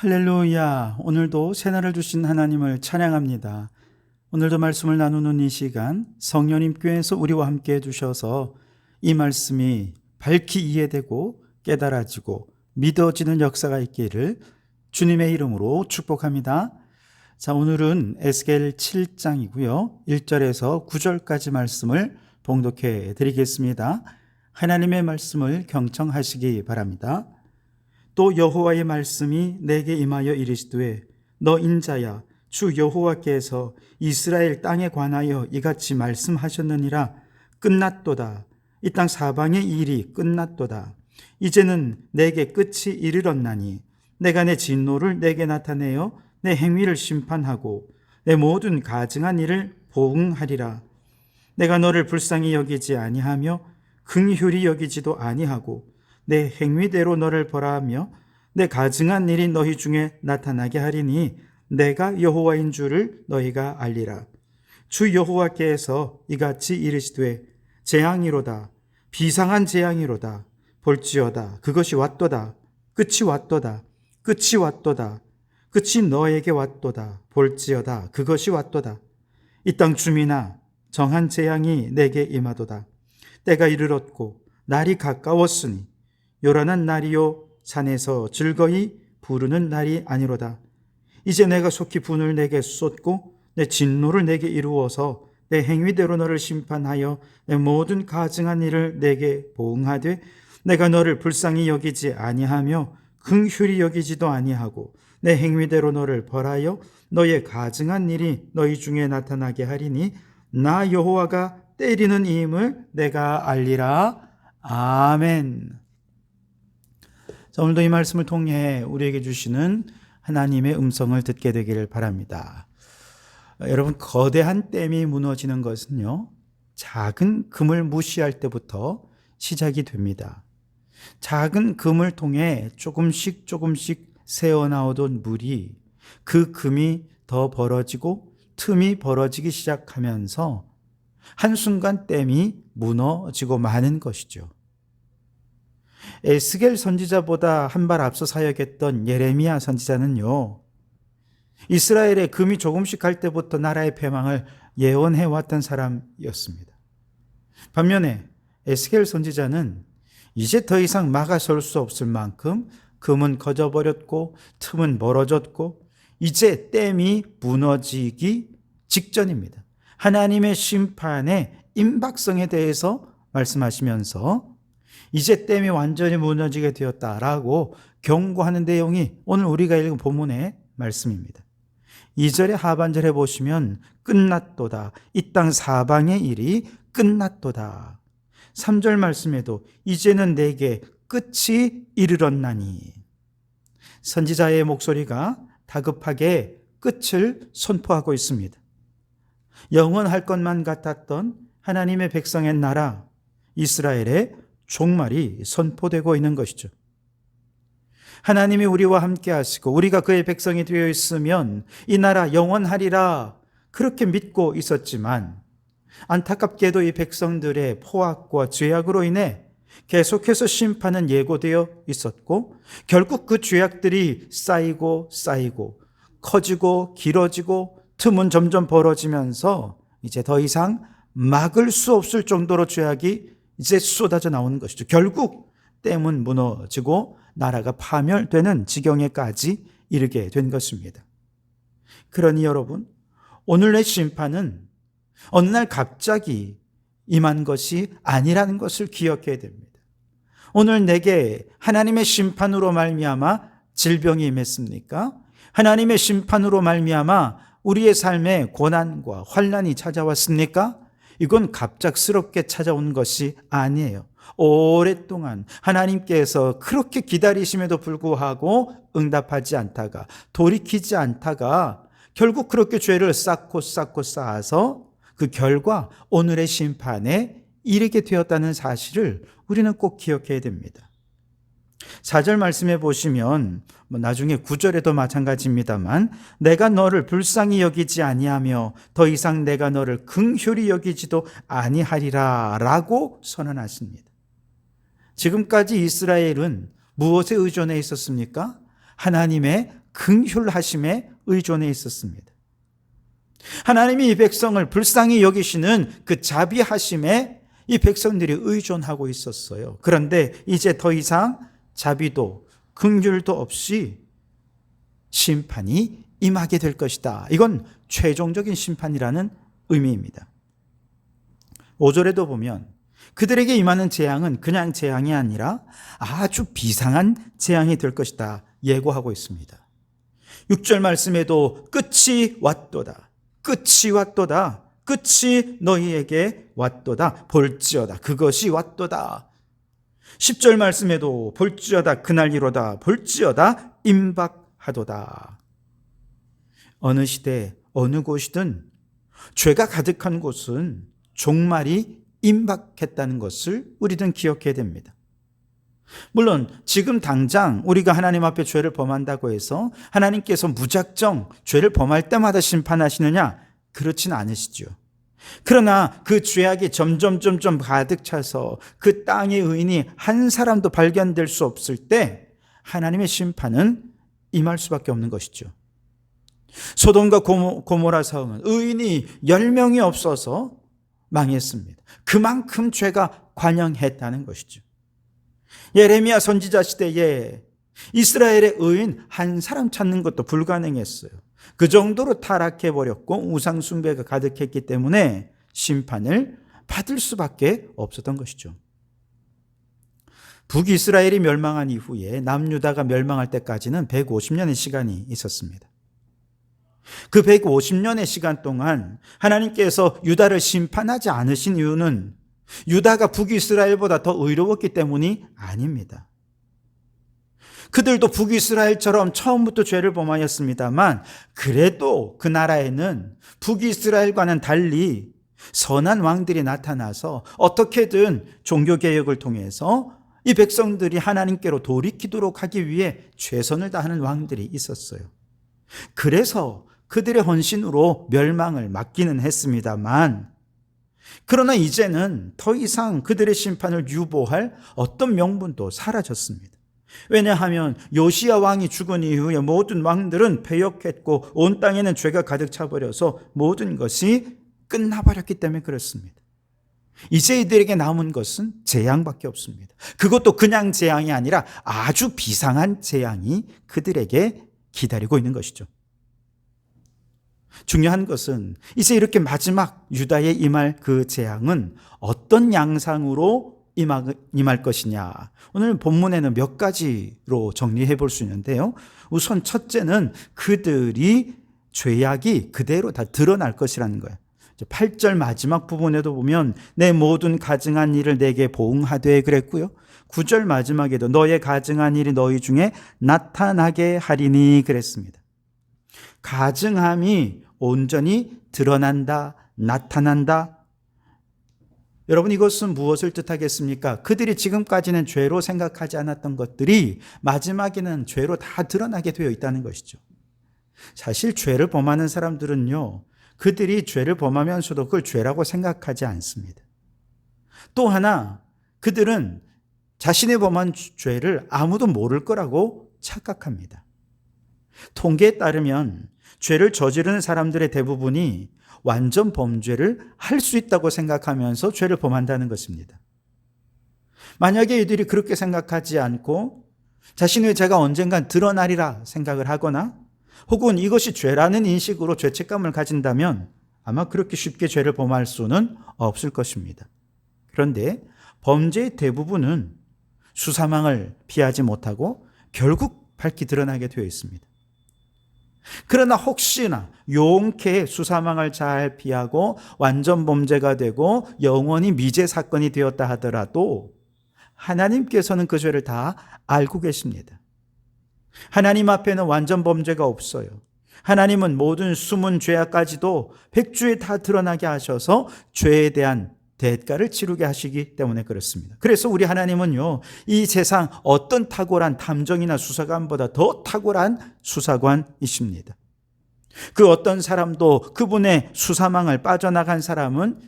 할렐루야. 오늘도 새날을 주신 하나님을 찬양합니다. 오늘도 말씀을 나누는 이 시간 성령님 교회에서 우리와 함께 해주셔서 이 말씀이 밝히 이해되고 깨달아지고 믿어지는 역사가 있기를 주님의 이름으로 축복합니다. 자, 오늘은 에스겔 7장이고요. 1절에서 9절까지 말씀을 봉독해 드리겠습니다. 하나님의 말씀을 경청하시기 바랍니다. 또 여호와의 말씀이 내게 임하여 이르시되 너 인자야 주 여호와께서 이스라엘 땅에 관하여 이같이 말씀하셨느니라. 끝났도다. 이 땅 사방의 일이 끝났도다. 이제는 내게 끝이 이르렀나니 내가 내 진노를 내게 나타내어 내 행위를 심판하고 내 모든 가증한 일을 보응하리라. 내가 너를 불쌍히 여기지 아니하며 긍휼히 여기지도 아니하고 내 행위대로 너를 벌하며 내 가증한 일이 너희 중에 나타나게 하리니 내가 여호와인 줄을 너희가 알리라. 주 여호와께서 이같이 이르시되 재앙이로다. 비상한 재앙이로다. 볼지어다. 그것이 왔도다. 끝이 왔도다. 끝이 왔도다. 끝이 너에게 왔도다. 볼지어다. 그것이 왔도다. 이 땅 주민아 정한 재앙이 내게 임하도다. 때가 이르렀고 날이 가까웠으니 요란한 날이요 산에서 즐거이 부르는 날이 아니로다. 이제 내가 속히 분을 내게 쏟고 내 진노를 내게 이루어서 내 행위대로 너를 심판하여 내 모든 가증한 일을 내게 보응하되 내가 너를 불쌍히 여기지 아니하며 긍휼히 여기지도 아니하고 내 행위대로 너를 벌하여 너의 가증한 일이 너희 중에 나타나게 하리니 나 여호와가 때리는 이임을 내가 알리라. 아멘. 자, 오늘도 이 말씀을 통해 우리에게 주시는 하나님의 음성을 듣게 되기를 바랍니다. 여러분, 거대한 댐이 무너지는 것은요, 작은 금을 무시할 때부터 시작이 됩니다. 작은 금을 통해 조금씩 새어나오던 물이 그 금이 더 벌어지고 틈이 벌어지기 시작하면서 한순간 댐이 무너지고 마는 것이죠. 에스겔 선지자보다 한 발 앞서 사역했던 예레미야 선지자는요, 이스라엘의 금이 조금씩 갈 때부터 나라의 패망을 예언해왔던 사람이었습니다. 반면에 에스겔 선지자는 이제 더 이상 막아설 수 없을 만큼 금은 커져버렸고 틈은 멀어졌고 이제 댐이 무너지기 직전입니다. 하나님의 심판의 임박성에 대해서 말씀하시면서 이제 댐이 완전히 무너지게 되었다라고 경고하는 내용이 오늘 우리가 읽은 본문의 말씀입니다. 2절의 하반절에 보시면 끝났도다. 이 땅 사방의 일이 끝났도다. 3절 말씀에도 이제는 내게 끝이 이르렀나니. 선지자의 목소리가 다급하게 끝을 선포하고 있습니다. 영원할 것만 같았던 하나님의 백성의 나라 이스라엘의 종말이 선포되고 있는 것이죠. 하나님이 우리와 함께 하시고 우리가 그의 백성이 되어 있으면 이 나라 영원하리라 그렇게 믿고 있었지만 안타깝게도 이 백성들의 포악과 죄악으로 인해 계속해서 심판은 예고되어 있었고 결국 그 죄악들이 쌓이고 커지고 길어지고 틈은 점점 벌어지면서 이제 더 이상 막을 수 없을 정도로 죄악이 이제 쏟아져 나오는 것이죠. 결국 댐은 무너지고 나라가 파멸되는 지경에까지 이르게 된 것입니다. 그러니 여러분, 오늘의 심판은 어느 날 갑자기 임한 것이 아니라는 것을 기억해야 됩니다. 오늘 내게 하나님의 심판으로 말미암아 질병이 임했습니까? 하나님의 심판으로 말미암아 우리의 삶에 고난과 환난이 찾아왔습니까? 이건 갑작스럽게 찾아온 것이 아니에요. 오랫동안 하나님께서 그렇게 기다리심에도 불구하고 응답하지 않다가 돌이키지 않다가 결국 그렇게 죄를 쌓고 쌓아서 그 결과 오늘의 심판에 이르게 되었다는 사실을 우리는 꼭 기억해야 됩니다. 4절 말씀해 보시면 나중에 9절에도 마찬가지입니다만 내가 너를 불쌍히 여기지 아니하며 더 이상 내가 너를 긍휼히 여기지도 아니하리라 라고 선언하십니다. 지금까지 이스라엘은 무엇에 의존해 있었습니까? 하나님의 긍휼하심에 의존해 있었습니다. 하나님이 이 백성을 불쌍히 여기시는 그 자비하심에 이 백성들이 의존하고 있었어요. 그런데 이제 더 이상 자비도 긍휼도 없이 심판이 임하게 될 것이다. 이건 최종적인 심판이라는 의미입니다. 5절에도 보면 그들에게 임하는 재앙은 그냥 재앙이 아니라 아주 비상한 재앙이 될 것이다 예고하고 있습니다. 6절 말씀에도 끝이 왔도다. 끝이 왔도다. 끝이 너희에게 왔도다. 볼지어다. 그것이 왔도다. 10절 말씀에도 볼지어다. 그날이로다. 볼지어다. 임박하도다. 어느 시대 어느 곳이든 죄가 가득한 곳은 종말이 임박했다는 것을 우리는 기억해야 됩니다. 물론 지금 당장 우리가 하나님 앞에 죄를 범한다고 해서 하나님께서 무작정 죄를 범할 때마다 심판하시느냐? 그렇진 않으시죠. 그러나 그 죄악이 점점 가득 차서 그 땅의 의인이 한 사람도 발견될 수 없을 때 하나님의 심판은 임할 수밖에 없는 것이죠. 소돔과 고모라 성은 의인이 10명이 없어서 망했습니다. 그만큼 죄가 관영했다는 것이죠. 예레미야 선지자 시대에 이스라엘의 의인 한 사람 찾는 것도 불가능했어요. 그 정도로 타락해버렸고 우상 숭배가 가득했기 때문에 심판을 받을 수밖에 없었던 것이죠. 북이스라엘이 멸망한 이후에 남유다가 멸망할 때까지는 150년의 시간이 있었습니다. 그 150년의 시간 동안 하나님께서 유다를 심판하지 않으신 이유는 유다가 북이스라엘보다 더 의로웠기 때문이 아닙니다. 그들도 북이스라엘처럼 처음부터 죄를 범하였습니다만 그래도 그 나라에는 북이스라엘과는 달리 선한 왕들이 나타나서 어떻게든 종교개혁을 통해서 이 백성들이 하나님께로 돌이키도록 하기 위해 최선을 다하는 왕들이 있었어요. 그래서 그들의 헌신으로 멸망을 막기는 했습니다만 그러나 이제는 더 이상 그들의 심판을 유보할 어떤 명분도 사라졌습니다. 왜냐하면 요시야 왕이 죽은 이후에 모든 왕들은 패역했고 온 땅에는 죄가 가득 차버려서 모든 것이 끝나버렸기 때문에 그렇습니다. 이제 이들에게 남은 것은 재앙밖에 없습니다. 그것도 그냥 재앙이 아니라 아주 비상한 재앙이 그들에게 기다리고 있는 것이죠. 중요한 것은 이제 이렇게 마지막 유다에 임할 그 재앙은 어떤 양상으로 임할 것이냐. 오늘 본문에는 몇 가지로 정리해 볼 수 있는데요. 우선 첫째는 그들이 죄악이 그대로 다 드러날 것이라는 거예요. 8절 마지막 부분에도 보면 내 모든 가증한 일을 내게 보응하되 그랬고요. 9절 마지막에도 너의 가증한 일이 너희 중에 나타나게 하리니 그랬습니다. 가증함이 온전히 드러난다, 나타난다. 여러분 이것은 무엇을 뜻하겠습니까? 그들이 지금까지는 죄로 생각하지 않았던 것들이 마지막에는 죄로 다 드러나게 되어 있다는 것이죠. 사실 죄를 범하는 사람들은요, 그들이 죄를 범하면서도 그걸 죄라고 생각하지 않습니다. 또 하나, 그들은 자신의 범한 죄를 아무도 모를 거라고 착각합니다. 통계에 따르면 죄를 저지르는 사람들의 대부분이 완전 범죄를 할 수 있다고 생각하면서 죄를 범한다는 것입니다. 만약에 이들이 그렇게 생각하지 않고 자신의 죄가 언젠간 드러나리라 생각을 하거나 혹은 이것이 죄라는 인식으로 죄책감을 가진다면 아마 그렇게 쉽게 죄를 범할 수는 없을 것입니다. 그런데 범죄의 대부분은 수사망을 피하지 못하고 결국 밝히 드러나게 되어 있습니다. 그러나 혹시나 용케 수사망을 잘 피하고 완전 범죄가 되고 영원히 미제 사건이 되었다 하더라도 하나님께서는 그 죄를 다 알고 계십니다. 하나님 앞에는 완전 범죄가 없어요. 하나님은 모든 숨은 죄악까지도 백주에 다 드러나게 하셔서 죄에 대한 대가를 치르게 하시기 때문에 그렇습니다. 그래서 우리 하나님은요, 이 세상 어떤 탁월한 탐정이나 수사관보다 더 탁월한 수사관이십니다. 그 어떤 사람도 그분의 수사망을 빠져나간 사람은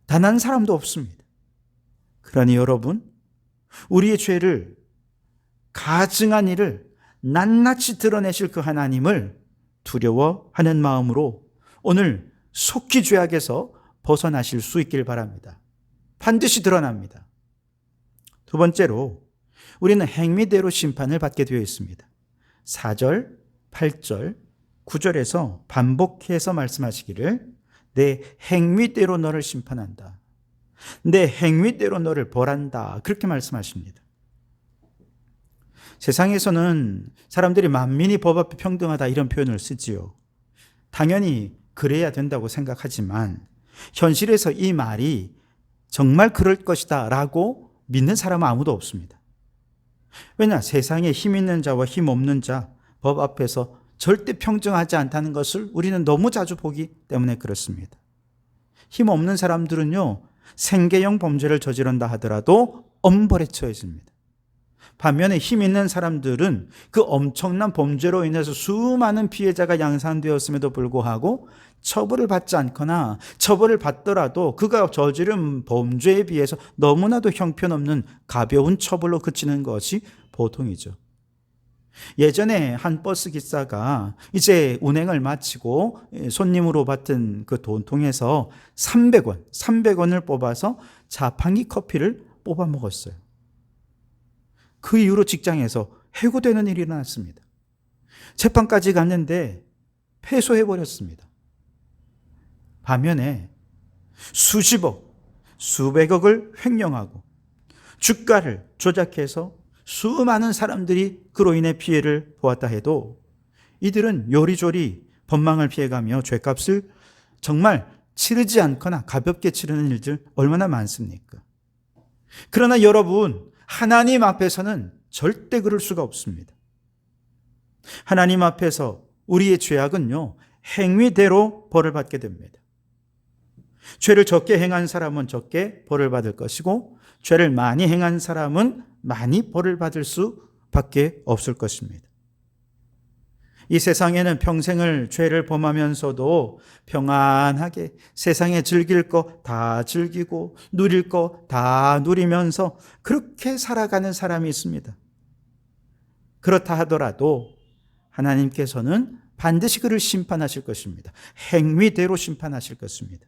단 한 사람도 없습니다. 그러니 여러분, 우리의 죄를 가증한 일을 낱낱이 드러내실 그 하나님을 두려워하는 마음으로 오늘 속히 죄악에서 벗어나실 수 있길 바랍니다. 반드시 드러납니다. 두 번째로 우리는 행위대로 심판을 받게 되어 있습니다. 4절, 8절, 9절에서 반복해서 말씀하시기를 내 행위대로 너를 심판한다. 내 행위대로 너를 벌한다. 그렇게 말씀하십니다. 세상에서는 사람들이 만민이 법 앞에 평등하다 이런 표현을 쓰지요. 당연히 그래야 된다고 생각하지만 현실에서 이 말이 정말 그럴 것이다 라고 믿는 사람은 아무도 없습니다. 왜냐? 세상에 힘 있는 자와 힘 없는 자 법 앞에서 절대 평등하지 않다는 것을 우리는 너무 자주 보기 때문에 그렇습니다. 힘 없는 사람들은요, 생계형 범죄를 저지른다 하더라도 엄벌에 처해집니다. 반면에 힘 있는 사람들은 그 엄청난 범죄로 인해서 수많은 피해자가 양산되었음에도 불구하고 처벌을 받지 않거나 처벌을 받더라도 그가 저지른 범죄에 비해서 너무나도 형편없는 가벼운 처벌로 그치는 것이 보통이죠. 예전에 한 버스 기사가 이제 운행을 마치고 손님으로 받은 그 돈통에서 300원을 뽑아서 자판기 커피를 뽑아 먹었어요. 그 이후로 직장에서 해고되는 일이 일어났습니다. 재판까지 갔는데 패소해버렸습니다. 반면에 수십억, 수백억을 횡령하고 주가를 조작해서 수많은 사람들이 그로 인해 피해를 보았다 해도 이들은 요리조리 법망을 피해가며 죄값을 정말 치르지 않거나 가볍게 치르는 일들 얼마나 많습니까? 그러나 여러분, 하나님 앞에서는 절대 그럴 수가 없습니다. 하나님 앞에서 우리의 죄악은요, 행위대로 벌을 받게 됩니다. 죄를 적게 행한 사람은 적게 벌을 받을 것이고 죄를 많이 행한 사람은 많이 벌을 받을 수밖에 없을 것입니다. 이 세상에는 평생을 죄를 범하면서도 평안하게 세상에 즐길 거 다 즐기고 누릴 거 다 누리면서 그렇게 살아가는 사람이 있습니다. 그렇다 하더라도 하나님께서는 반드시 그를 심판하실 것입니다. 행위대로 심판하실 것입니다.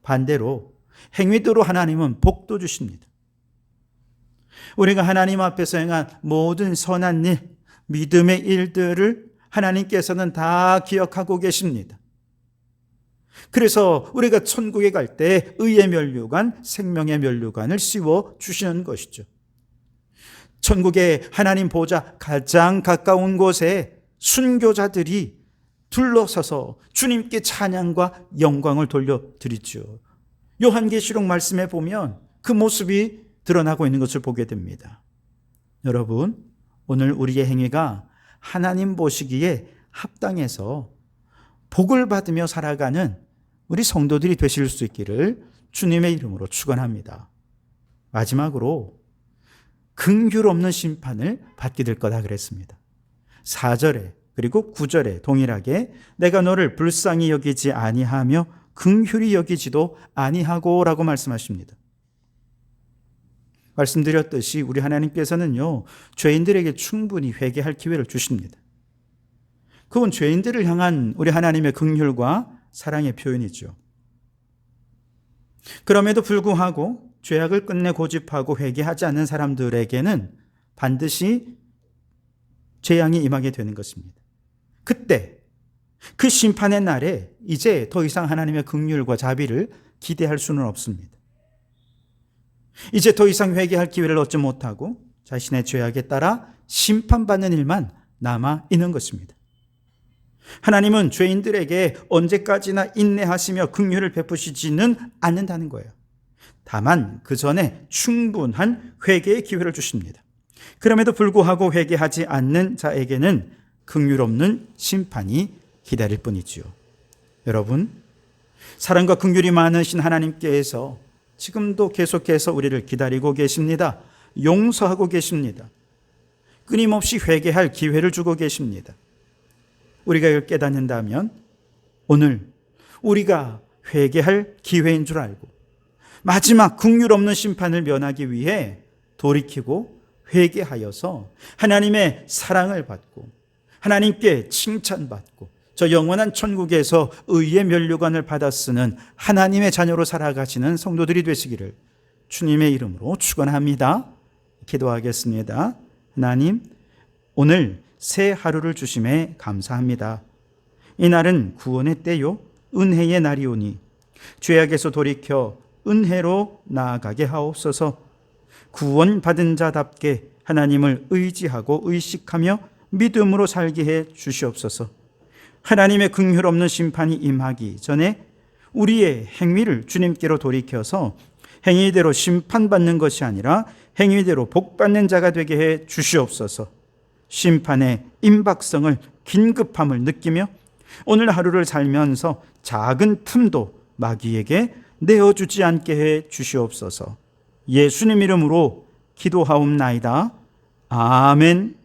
반대로 행위대로 하나님은 복도 주십니다. 우리가 하나님 앞에서 행한 모든 선한 일, 믿음의 일들을 하나님께서는 다 기억하고 계십니다. 그래서 우리가 천국에 갈 때 의의 면류관, 생명의 면류관을 씌워 주시는 것이죠. 천국의 하나님 보좌 가장 가까운 곳에 순교자들이 둘러서서 주님께 찬양과 영광을 돌려드리죠. 요한계시록 말씀에 보면 그 모습이 드러나고 있는 것을 보게 됩니다. 여러분, 오늘 우리의 행위가 하나님 보시기에 합당해서 복을 받으며 살아가는 우리 성도들이 되실 수 있기를 주님의 이름으로 축원합니다. 마지막으로 긍휼 없는 심판을 받게 될 거다 그랬습니다. 4절에 그리고 9절에 동일하게 내가 너를 불쌍히 여기지 아니하며 긍휼히 여기지도 아니하고라고 말씀하십니다. 말씀드렸듯이 우리 하나님께서는요, 죄인들에게 충분히 회개할 기회를 주십니다. 그건 죄인들을 향한 우리 하나님의 긍휼과 사랑의 표현이죠. 그럼에도 불구하고 죄악을 끝내 고집하고 회개하지 않는 사람들에게는 반드시 재앙이 임하게 되는 것입니다. 그때 그 심판의 날에 이제 더 이상 하나님의 긍휼과 자비를 기대할 수는 없습니다. 이제 더 이상 회개할 기회를 얻지 못하고 자신의 죄악에 따라 심판받는 일만 남아 있는 것입니다. 하나님은 죄인들에게 언제까지나 인내하시며 긍휼을 베푸시지는 않는다는 거예요. 다만 그 전에 충분한 회개의 기회를 주십니다. 그럼에도 불구하고 회개하지 않는 자에게는 긍휼 없는 심판이 기다릴 뿐이지요. 여러분, 사랑과 긍휼이 많으신 하나님께서 지금도 계속해서 우리를 기다리고 계십니다. 용서하고 계십니다. 끊임없이 회개할 기회를 주고 계십니다. 우리가 이걸 깨닫는다면 오늘 우리가 회개할 기회인 줄 알고 마지막 긍휼 없는 심판을 면하기 위해 돌이키고 회개하여서 하나님의 사랑을 받고 하나님께 칭찬받고 저 영원한 천국에서 의의 면류관을 받아 쓰는 하나님의 자녀로 살아가시는 성도들이 되시기를 주님의 이름으로 축원합니다. 기도하겠습니다. 하나님, 오늘 새 하루를 주심에 감사합니다. 이 날은 구원의 때요 은혜의 날이오니 죄악에서 돌이켜 은혜로 나아가게 하옵소서. 구원받은 자답게 하나님을 의지하고 의식하며 믿음으로 살게 해 주시옵소서. 하나님의 긍휼 없는 심판이 임하기 전에 우리의 행위를 주님께로 돌이켜서 행위대로 심판받는 것이 아니라 행위대로 복받는 자가 되게 해 주시옵소서. 심판의 임박성을 긴급함을 느끼며 오늘 하루를 살면서 작은 틈도 마귀에게 내어주지 않게 해 주시옵소서. 예수님 이름으로 기도하옵나이다. 아멘.